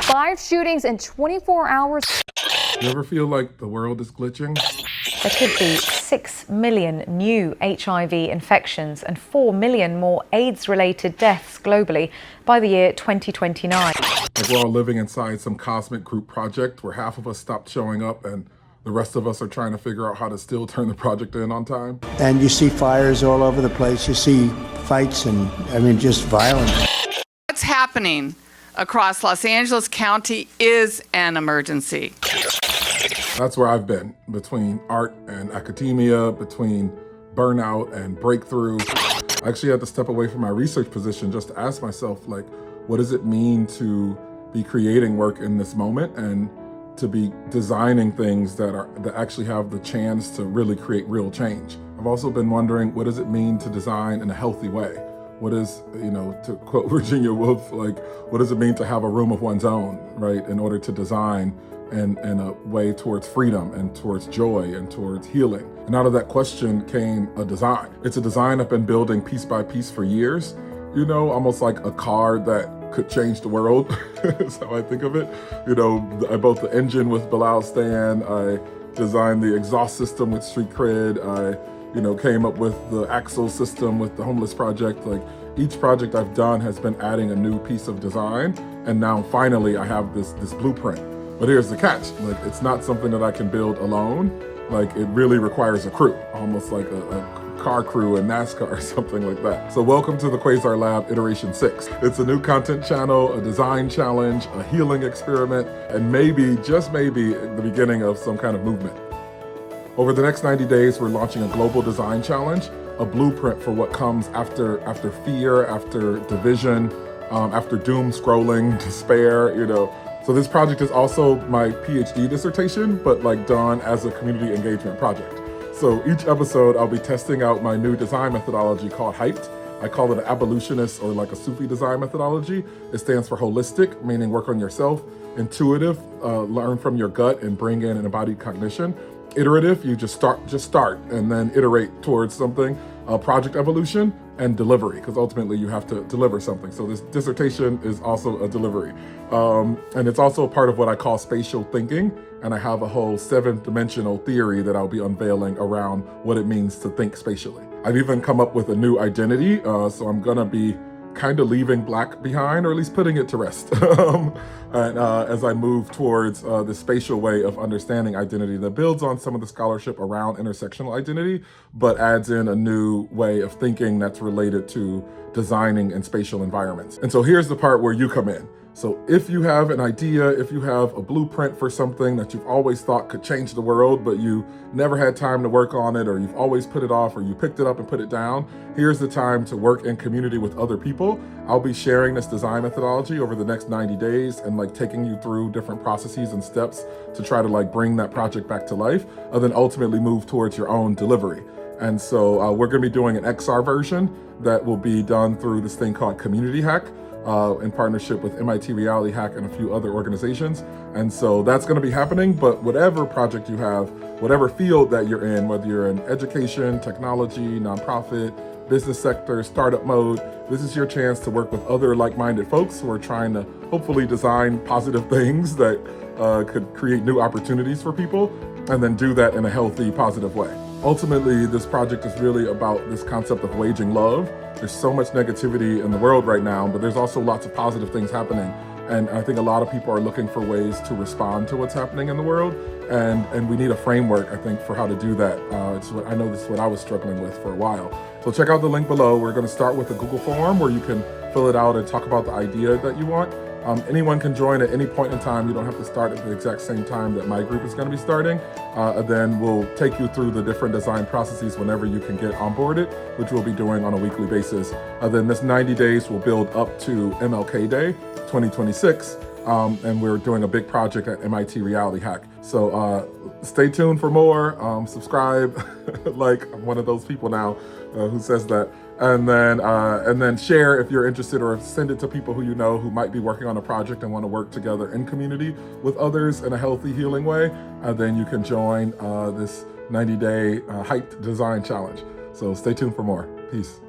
5 shootings in 24 hours. You ever feel like the world is glitching? There could be 6 million new HIV infections and 4 million more AIDS-related deaths globally by the year 2029. Like we're all living inside some cosmic group project where half of us stopped showing up and the rest of us are trying to figure out how to still turn the project in on time. And you see fires all over the place. You see fights and, just violence. What's happening across Los Angeles County is an emergency. That's where I've been, between art and academia, between burnout and breakthrough. I actually had to step away from my research position just to ask myself, like, what does it mean to be creating work in this moment and to be designing things that actually have the chance to really create real change? I've also been wondering, what does it mean to design in a healthy way? What is, to quote Virginia Woolf, like, what does it mean to have a room of one's own, right, in order to design in a way towards freedom and towards joy and towards healing? And out of that question came a design. It's a design I've been building piece by piece for years, almost like a car that could change the world. That's how I think of it. I built the engine with Bilal Stan. I designed the exhaust system with Street Cred. I came up with the axle system with the Homeless Project. Like, each project I've done has been adding a new piece of design, and now finally I have this blueprint. But here's the catch, like, it's not something that I can build alone. Like, it really requires a crew, almost like a car crew in NASCAR or something like that. So welcome to the Quasar Lab Iteration 6. It's a new content channel, a design challenge, a healing experiment, and maybe, just maybe, the beginning of some kind of movement. Over the next 90 days, we're launching a global design challenge, a blueprint for what comes after fear, after division, after doom scrolling, despair, So this project is also my PhD dissertation, but done as a community engagement project. So each episode, I'll be testing out my new design methodology called HIIPED. I call it an abolitionist or like a Sufi design methodology. It stands for holistic, meaning work on yourself. Intuitive, learn from your gut and bring in an embodied cognition. Iterative, you just start and then iterate towards something. Project evolution, and delivery, because ultimately you have to deliver something. So this dissertation is also a delivery. And it's also a part of what I call spatial thinking. And I have a whole 7-dimensional theory that I'll be unveiling around what it means to think spatially. I've even come up with a new identity. So I'm gonna be kind of leaving Black behind, or at least putting it to rest. And as I move towards the spatial way of understanding identity that builds on some of the scholarship around intersectional identity, but adds in a new way of thinking that's related to designing in spatial environments. And so here's the part where you come in. So if you have an idea, if you have a blueprint for something that you've always thought could change the world, but you never had time to work on it, or you've always put it off, or you picked it up and put it down, here's the time to work in community with other people. I'll be sharing this design methodology over the next 90 days and taking you through different processes and steps to try to bring that project back to life, and then ultimately move towards your own delivery. And so we're gonna be doing an XR version that will be done through this thing called Community Hack, in partnership with MIT Reality Hack and a few other organizations. And so that's gonna be happening, but whatever project you have, whatever field that you're in, whether you're in education, technology, nonprofit, business sector, startup mode, this is your chance to work with other like-minded folks who are trying to hopefully design positive things that could create new opportunities for people, and then do that in a healthy, positive way. Ultimately, this project is really about this concept of waging love. There's so much negativity in the world right now, but there's also lots of positive things happening. And I think a lot of people are looking for ways to respond to what's happening in the world. And we need a framework, I think, for how to do that. I know this is what I was struggling with for a while. So check out the link below. We're gonna start with a Google form where you can fill it out and talk about the idea that you want. Anyone can join at any point in time. You don't have to start at the exact same time that my group is going to be starting. Then we'll take you through the different design processes whenever you can get onboarded, which we'll be doing on a weekly basis. Then this 90 days will build up to MLK Day 2026. And we're doing a big project at MIT Reality Hack. So stay tuned for more, subscribe, I'm one of those people now who says that. And then share if you're interested, or send it to people who you know who might be working on a project and want to work together in community with others in a healthy, healing way. And then you can join this 90-day HIIPED Design Challenge. So stay tuned for more. Peace.